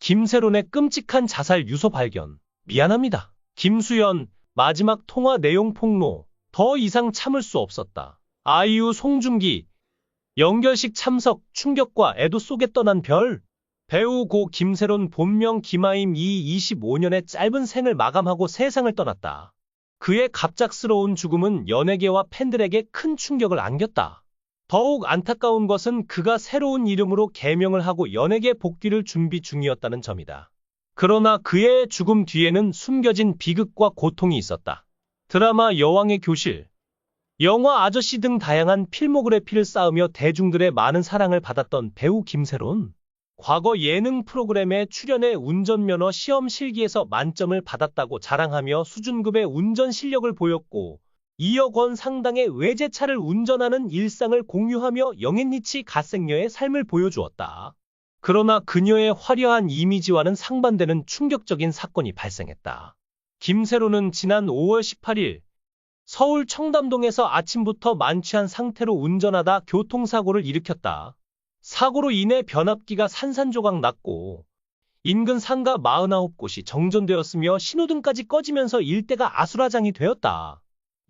김세론의 끔찍한 자살 유서 발견. 미안합니다. 김수연, 마지막 통화 내용 폭로. 더 이상 참을 수 없었다. 아이유 송중기. 연결식 참석, 충격과 애도 속에 떠난 별. 배우 고 김세론 본명 김아임 이 25년의 짧은 생을 마감하고 세상을 떠났다. 그의 갑작스러운 죽음은 연예계와 팬들에게 큰 충격을 안겼다. 더욱 안타까운 것은 그가 새로운 이름으로 개명을 하고 연예계 복귀를 준비 중이었다는 점이다. 그러나 그의 죽음 뒤에는 숨겨진 비극과 고통이 있었다. 드라마 여왕의 교실, 영화 아저씨 등 다양한 필모그래피를 쌓으며 대중들의 많은 사랑을 받았던 배우 김세론. 과거 예능 프로그램에 출연해 운전면허 시험 실기에서 만점을 받았다고 자랑하며 수준급의 운전 실력을 보였고 2억 원 상당의 외제차를 운전하는 일상을 공유하며 영앤리치 갓생녀의 삶을 보여주었다. 그러나 그녀의 화려한 이미지와는 상반되는 충격적인 사건이 발생했다. 김세론은 지난 5월 18일 서울 청담동에서 아침부터 만취한 상태로 운전하다 교통사고를 일으켰다. 사고로 인해 변압기가 산산조각 났고 인근 상가 49곳이 정전되었으며 신호등까지 꺼지면서 일대가 아수라장이 되었다.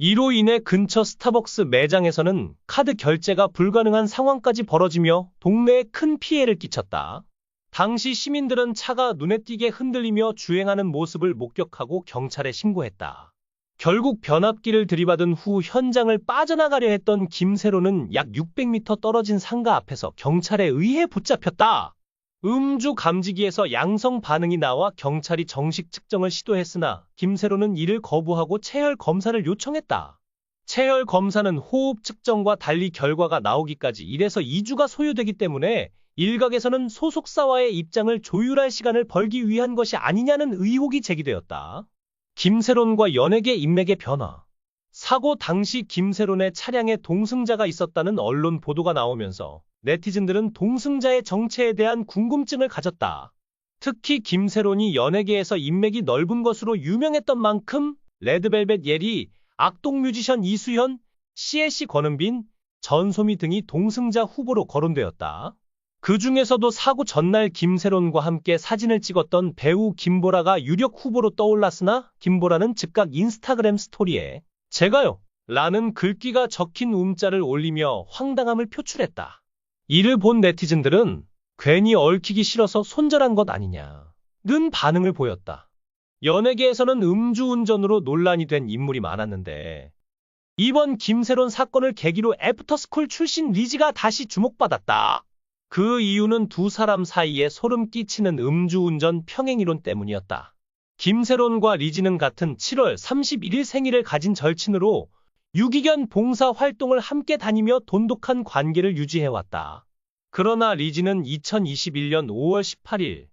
이로 인해 근처 스타벅스 매장에서는 카드 결제가 불가능한 상황까지 벌어지며 동네에 큰 피해를 끼쳤다. 당시 시민들은 차가 눈에 띄게 흔들리며 주행하는 모습을 목격하고 경찰에 신고했다. 결국 변압기를 들이받은 후 현장을 빠져나가려 했던 김세론은 약 600m 떨어진 상가 앞에서 경찰에 의해 붙잡혔다. 음주 감지기에서 양성 반응이 나와 경찰이 정식 측정을 시도했으나 김세론은 이를 거부하고 체열 검사를 요청했다. 체열 검사는 호흡 측정과 달리 결과가 나오기까지 1에서 2주가 소요되기 때문에 일각에서는 소속사와의 입장을 조율할 시간을 벌기 위한 것이 아니냐는 의혹이 제기되었다. 김세론과 연예계 인맥의 변화. 사고 당시 김세론의 차량에 동승자가 있었다는 언론 보도가 나오면서 네티즌들은 동승자의 정체에 대한 궁금증을 가졌다. 특히 김세론이 연예계에서 인맥이 넓은 것으로 유명했던 만큼 레드벨벳 예리, 악동 뮤지션 이수현, CLC 권은빈, 전소미 등이 동승자 후보로 거론되었다. 그 중에서도 사고 전날 김세론과 함께 사진을 찍었던 배우 김보라가 유력 후보로 떠올랐으나 김보라는 즉각 인스타그램 스토리에 제가요! 라는 글귀가 적힌 움짤을 올리며 황당함을 표출했다. 이를 본 네티즌들은 괜히 얽히기 싫어서 손절한 것 아니냐는 반응을 보였다. 연예계에서는 음주운전으로 논란이 된 인물이 많았는데 이번 김세론 사건을 계기로 애프터스쿨 출신 리지가 다시 주목받았다. 그 이유는 두 사람 사이에 소름 끼치는 음주운전 평행이론 때문이었다. 김세론과 리지는 같은 7월 31일 생일을 가진 절친으로 유기견 봉사 활동을 함께 다니며 돈독한 관계를 유지해왔다. 그러나 리지는 2021년 5월 18일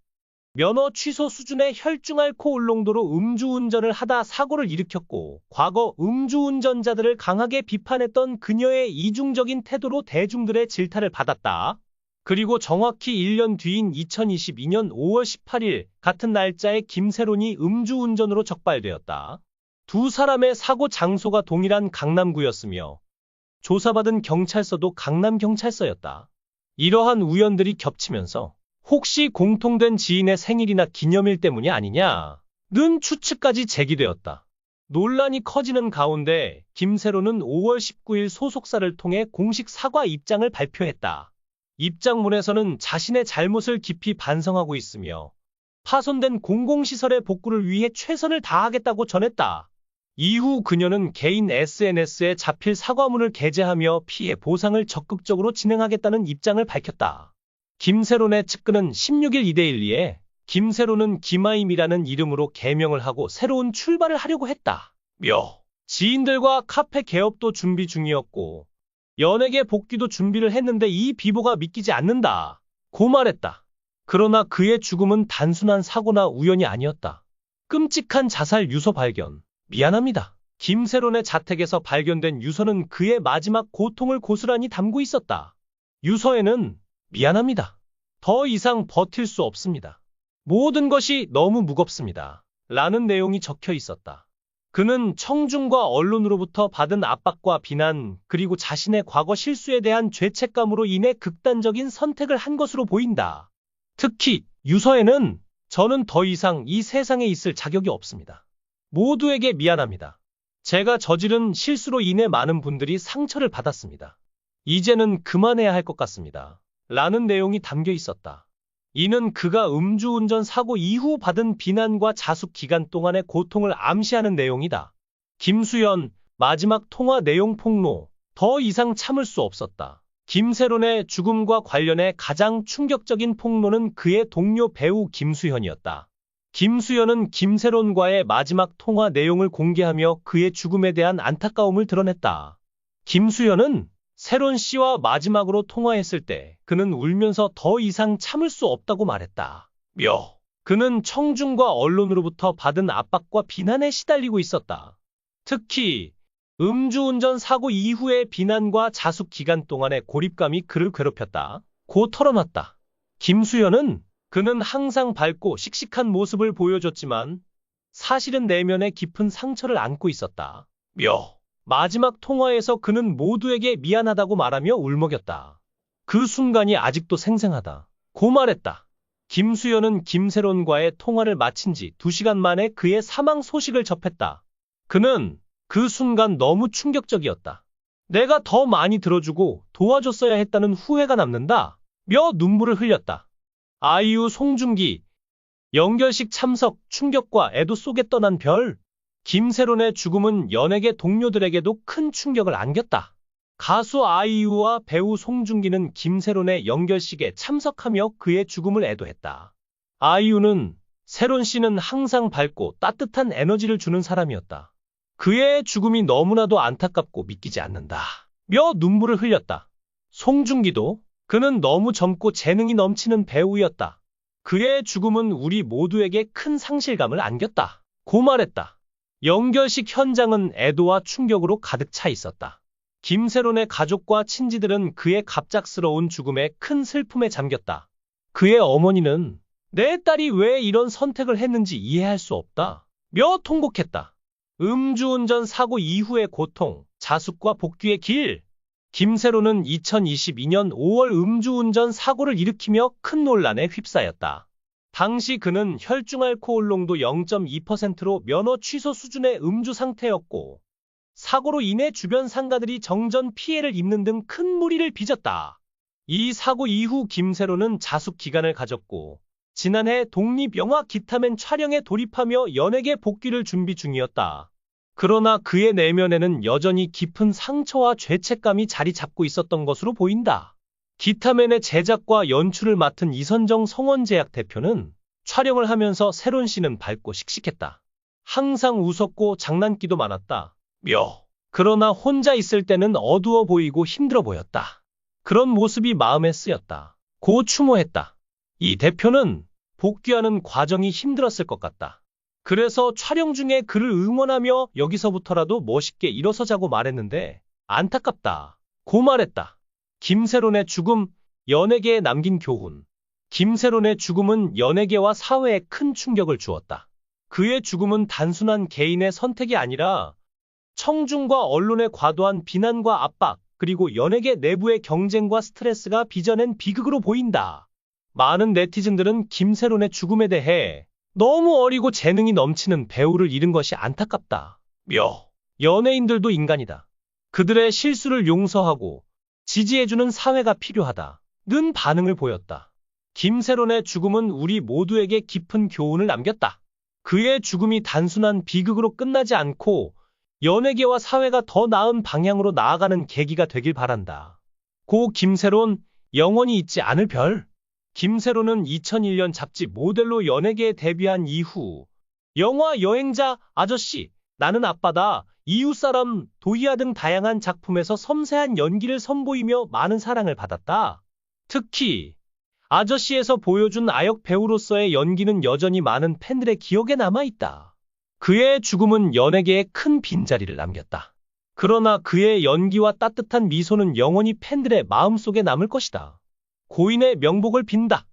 면허 취소 수준의 혈중 알코올 농도로 음주운전을 하다 사고를 일으켰고 과거 음주운전자들을 강하게 비판했던 그녀의 이중적인 태도로 대중들의 질타를 받았다. 그리고 정확히 1년 뒤인 2022년 5월 18일 같은 날짜에 김세론이 음주운전으로 적발되었다. 두 사람의 사고 장소가 동일한 강남구였으며 조사받은 경찰서도 강남경찰서였다. 이러한 우연들이 겹치면서 혹시 공통된 지인의 생일이나 기념일 때문이 아니냐는 추측까지 제기되었다. 논란이 커지는 가운데 김세론은 5월 19일 소속사를 통해 공식 사과 입장을 발표했다. 입장문에서는 자신의 잘못을 깊이 반성하고 있으며 파손된 공공시설의 복구를 위해 최선을 다하겠다고 전했다. 이후 그녀는 개인 SNS에 자필 사과문을 게재하며 피해 보상을 적극적으로 진행하겠다는 입장을 밝혔다. 김세론의 측근은 16일 2대12에 김세론은 김아임이라는 이름으로 개명을 하고 새로운 출발을 하려고 했다. 지인들과 카페 개업도 준비 중이었고 연예계 복귀도 준비를 했는데 이 비보가 믿기지 않는다. 고 말했다. 그러나 그의 죽음은 단순한 사고나 우연이 아니었다. 끔찍한 자살 유서 발견. 미안합니다. 김세론의 자택에서 발견된 유서는 그의 마지막 고통을 고스란히 담고 있었다. 유서에는 미안합니다. 더 이상 버틸 수 없습니다. 모든 것이 너무 무겁습니다. 라는 내용이 적혀 있었다. 그는 청중과 언론으로부터 받은 압박과 비난, 그리고 자신의 과거 실수에 대한 죄책감으로 인해 극단적인 선택을 한 것으로 보인다. 특히 유서에는 저는 더 이상 이 세상에 있을 자격이 없습니다. 모두에게 미안합니다. 제가 저지른 실수로 인해 많은 분들이 상처를 받았습니다. 이제는 그만해야 할 것 같습니다. 라는 내용이 담겨 있었다. 이는 그가 음주운전 사고 이후 받은 비난과 자숙 기간 동안의 고통을 암시하는 내용이다. 김수현, 마지막 통화 내용 폭로. 더 이상 참을 수 없었다. 김세론의 죽음과 관련해 가장 충격적인 폭로는 그의 동료 배우 김수현이었다. 김수현은 김세론과의 마지막 통화 내용을 공개하며 그의 죽음에 대한 안타까움을 드러냈다. 김수현은 세론 씨와 마지막으로 통화했을 때 그는 울면서 더 이상 참을 수 없다고 말했다. 그는 청중과 언론으로부터 받은 압박과 비난에 시달리고 있었다. 특히 음주운전 사고 이후의 비난과 자숙 기간 동안의 고립감이 그를 괴롭혔다. 고 털어놨다. 김수현은 그는 항상 밝고 씩씩한 모습을 보여줬지만 사실은 내면에 깊은 상처를 안고 있었다. 마지막 통화에서 그는 모두에게 미안하다고 말하며 울먹였다. 그 순간이 아직도 생생하다. 고 말했다. 김수현은 김세론과의 통화를 마친 지 2시간 만에 그의 사망 소식을 접했다. 그는 그 순간 너무 충격적이었다. 내가 더 많이 들어주고 도와줬어야 했다는 후회가 남는다. 며 눈물을 흘렸다. 아이유 송중기 연결식 참석 충격과 애도 속에 떠난 별. 김세론의 죽음은 연예계 동료들에게도 큰 충격을 안겼다. 가수 아이유와 배우 송중기는 김세론의 연결식에 참석하며 그의 죽음을 애도했다. 아이유는 세론 씨는 항상 밝고 따뜻한 에너지를 주는 사람이었다. 그의 죽음이 너무나도 안타깝고 믿기지 않는다. 며 눈물을 흘렸다. 송중기도 그는 너무 젊고 재능이 넘치는 배우였다. 그의 죽음은 우리 모두에게 큰 상실감을 안겼다. 고 말했다. 연결식 현장은 애도와 충격으로 가득 차 있었다. 김세론의 가족과 친지들은 그의 갑작스러운 죽음에 큰 슬픔에 잠겼다. 그의 어머니는 내 딸이 왜 이런 선택을 했는지 이해할 수 없다. 며 통곡했다. 음주운전 사고 이후의 고통, 자숙과 복귀의 길. 김세론은 2022년 5월 음주운전 사고를 일으키며 큰 논란에 휩싸였다. 당시 그는 혈중 알코올 농도 0.2%로 면허 취소 수준의 음주 상태였고 사고로 인해 주변 상가들이 정전 피해를 입는 등 큰 무리를 빚었다. 이 사고 이후 김세론은 자숙 기간을 가졌고 지난해 독립영화 기타맨 촬영에 돌입하며 연예계 복귀를 준비 중이었다. 그러나 그의 내면에는 여전히 깊은 상처와 죄책감이 자리 잡고 있었던 것으로 보인다. 기타맨의 제작과 연출을 맡은 이선정 성원제약 대표는 촬영을 하면서 세론 씨는 밝고 씩씩했다. 항상 웃었고 장난기도 많았다. 그러나 혼자 있을 때는 어두워 보이고 힘들어 보였다. 그런 모습이 마음에 쓰였다. 고 추모했다. 이 대표는 복귀하는 과정이 힘들었을 것 같다. 그래서 촬영 중에 그를 응원하며 여기서부터라도 멋있게 일어서자고 말했는데 안타깝다. 고 말했다. 김세론의 죽음, 연예계에 남긴 교훈. 김세론의 죽음은 연예계와 사회에 큰 충격을 주었다. 그의 죽음은 단순한 개인의 선택이 아니라 청중과 언론의 과도한 비난과 압박, 그리고 연예계 내부의 경쟁과 스트레스가 빚어낸 비극으로 보인다. 많은 네티즌들은 김세론의 죽음에 대해 너무 어리고 재능이 넘치는 배우를 잃은 것이 안타깝다. 연예인들도 인간이다. 그들의 실수를 용서하고 지지해주는 사회가 필요하다. 는 반응을 보였다. 김세론의 죽음은 우리 모두에게 깊은 교훈을 남겼다. 그의 죽음이 단순한 비극으로 끝나지 않고 연예계와 사회가 더 나은 방향으로 나아가는 계기가 되길 바란다. 고 김세론, 영원히 잊지 않을 별. 김세론은 2001년 잡지 모델로 연예계에 데뷔한 이후 영화 여행자, 아저씨, 나는 아빠다, 이웃사람, 도희아 등 다양한 작품에서 섬세한 연기를 선보이며 많은 사랑을 받았다. 특히 아저씨에서 보여준 아역 배우로서의 연기는 여전히 많은 팬들의 기억에 남아있다. 그의 죽음은 연예계에 큰 빈자리를 남겼다. 그러나 그의 연기와 따뜻한 미소는 영원히 팬들의 마음속에 남을 것이다. 고인의 명복을 빈다.